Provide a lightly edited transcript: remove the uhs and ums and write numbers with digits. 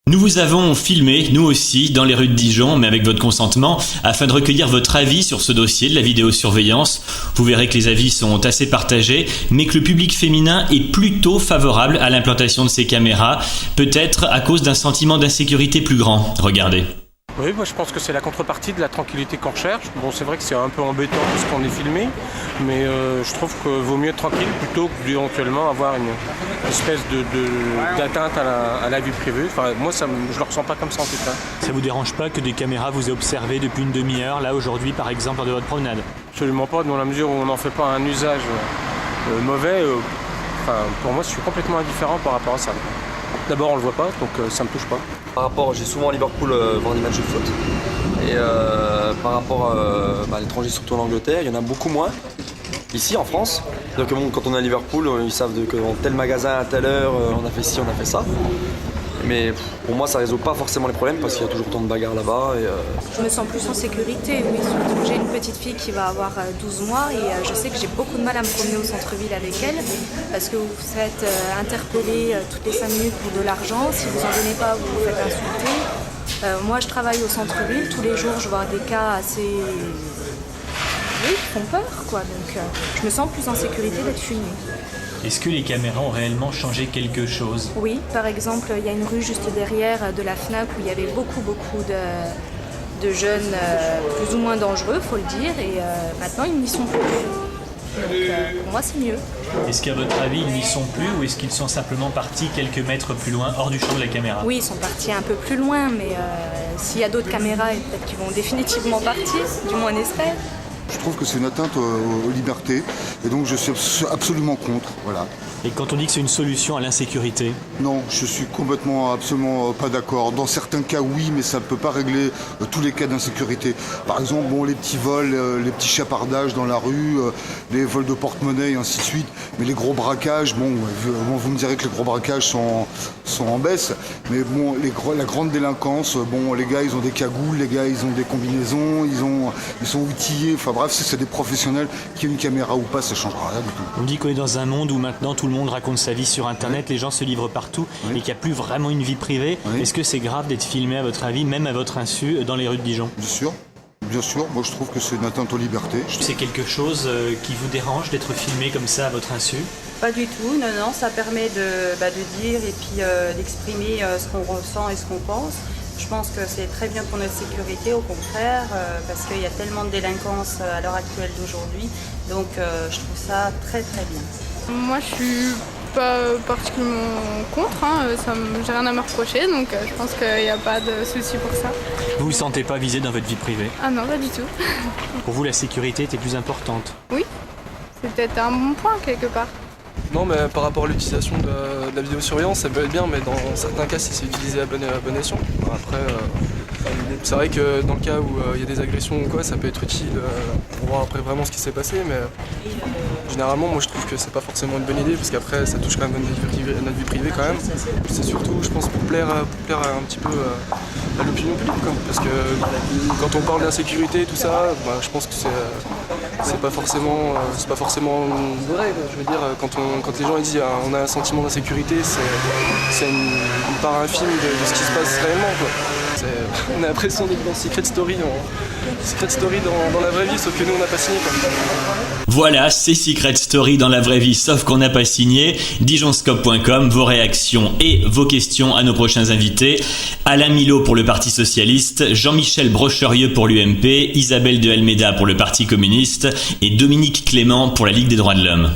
Nous vous avons filmé, nous aussi, dans les rues de Dijon, mais avec votre consentement, afin de recueillir votre avis sur ce dossier de la vidéosurveillance. Vous verrez que les avis sont assez partagés, mais que le public féminin est plutôt favorable à l'implantation de ces caméras, peut-être à cause d'un sentiment d'insécurité plus grand. Regardez. Oui, moi je pense que c'est la contrepartie de la tranquillité qu'on recherche. Bon, c'est vrai que c'est un peu embêtant parce qu'on est filmé, mais je trouve qu'il vaut mieux être tranquille plutôt que d'éventuellement avoir une espèce d'atteinte à la vie privée. Enfin, moi, je le ressens pas comme ça en tout cas. Ça vous dérange pas que des caméras vous aient observé depuis une demi-heure, là aujourd'hui par exemple, lors de votre promenade? Absolument pas, dans la mesure où on n'en fait pas un usage mauvais. Pour moi, je suis complètement indifférent par rapport à ça. D'abord, on le voit pas, donc ça me touche pas. Par rapport, j'ai souvent à Liverpool voir des matchs de foot. Et par rapport à l'étranger, surtout en Angleterre, il y en a beaucoup moins. Ici, en France, donc quand on est à Liverpool, ils savent que dans tel magasin, à telle heure, on a fait ci, on a fait ça. Mais pour moi, ça résout pas forcément les problèmes parce qu'il y a toujours autant de bagarres là-bas. Je me sens plus en sécurité, oui, surtout j'ai une petite fille qui va avoir 12 mois et je sais que j'ai beaucoup de mal à me promener au centre-ville avec elle parce que vous faites interpeller toutes les 5 minutes pour de l'argent. Si vous en donnez pas, vous vous faites insulter. Moi, je travaille au centre-ville. Tous les jours, je vois des cas assez... Oui, qui font peur, quoi. Donc, je me sens plus en sécurité d'être filmée. Est-ce que les caméras ont réellement changé quelque chose? Oui, par exemple, il y a une rue juste derrière de la FNAC où il y avait beaucoup de jeunes plus ou moins dangereux, faut le dire, et maintenant ils n'y sont plus. Donc pour moi c'est mieux. Est-ce qu'à votre avis ils n'y sont plus ou est-ce qu'ils sont simplement partis quelques mètres plus loin, hors du champ de la caméra? Oui, ils sont partis un peu plus loin, mais s'il y a d'autres caméras, peut-être qu'ils vont définitivement partir, du moins on espère. Je trouve que c'est une atteinte aux libertés et donc je suis absolument contre. Voilà. Et quand on dit que c'est une solution à l'insécurité? Non, je suis absolument pas d'accord. Dans certains cas, oui, mais ça ne peut pas régler tous les cas d'insécurité. Par exemple, les petits vols, les petits chapardages dans la rue, les vols de porte-monnaie et ainsi de suite. Mais les gros braquages, vous me direz que les gros braquages sont en baisse. Mais la grande délinquance, les gars, ils ont des cagoules, les gars, ils ont des combinaisons, ils sont outillés. Enfin bref, si c'est des professionnels, qu'il y ait une caméra ou pas, ça ne changera rien du tout. On dit qu'on est dans un monde où maintenant tout le monde raconte sa vie sur Internet, les gens se livrent partout et qu'il n'y a plus vraiment une vie privée. Est-ce que c'est grave d'être filmé à votre avis, même à votre insu, dans les rues de Dijon? Bien sûr, moi je trouve que c'est une atteinte aux libertés. C'est quelque chose qui vous dérange d'être filmé comme ça à votre insu? Pas du tout, non, ça permet de dire et puis d'exprimer ce qu'on ressent et ce qu'on pense. Je pense que c'est très bien pour notre sécurité, au contraire, parce qu'il y a tellement de délinquance à l'heure actuelle d'aujourd'hui, donc je trouve ça très très bien. Moi je suis pas particulièrement contre, j'ai rien à me reprocher, donc je pense qu'il n'y a pas de souci pour ça. Vous vous sentez pas visé dans votre vie privée? Ah non, pas du tout. Pour vous la sécurité était plus importante? Oui, c'est peut-être un bon point quelque part. Non, mais par rapport à l'utilisation de la vidéosurveillance, ça peut être bien, mais dans certains cas, si c'est utilisé à bon escient. Après, c'est vrai que dans le cas où il y a des agressions ou quoi, ça peut être utile pour voir après vraiment ce qui s'est passé, mais généralement, moi je trouve que c'est pas forcément une bonne idée, parce qu'après, ça touche quand même notre vie privée quand même. C'est surtout, je pense, pour plaire un petit peu à l'opinion publique, quoi. Parce que quand on parle d'insécurité et tout ça, je pense que c'est pas forcément vrai. Je veux dire, quand les gens ils disent on a un sentiment d'insécurité, c'est une part infime de ce qui se passe réellement, quoi. On a l'impression d'être dans Secret Story dans la vraie vie, sauf que nous on n'a pas signé, quoi. Voilà, c'est Secret Story dans la vraie vie, sauf qu'on n'a pas signé. Dijonscope.com, vos réactions et vos questions à nos prochains invités. Alain Milot pour le Parti Socialiste, Jean-Michel Brocherieux pour l'UMP, Isabelle de Almeida pour le Parti Communiste et Dominique Clément pour la Ligue des Droits de l'Homme.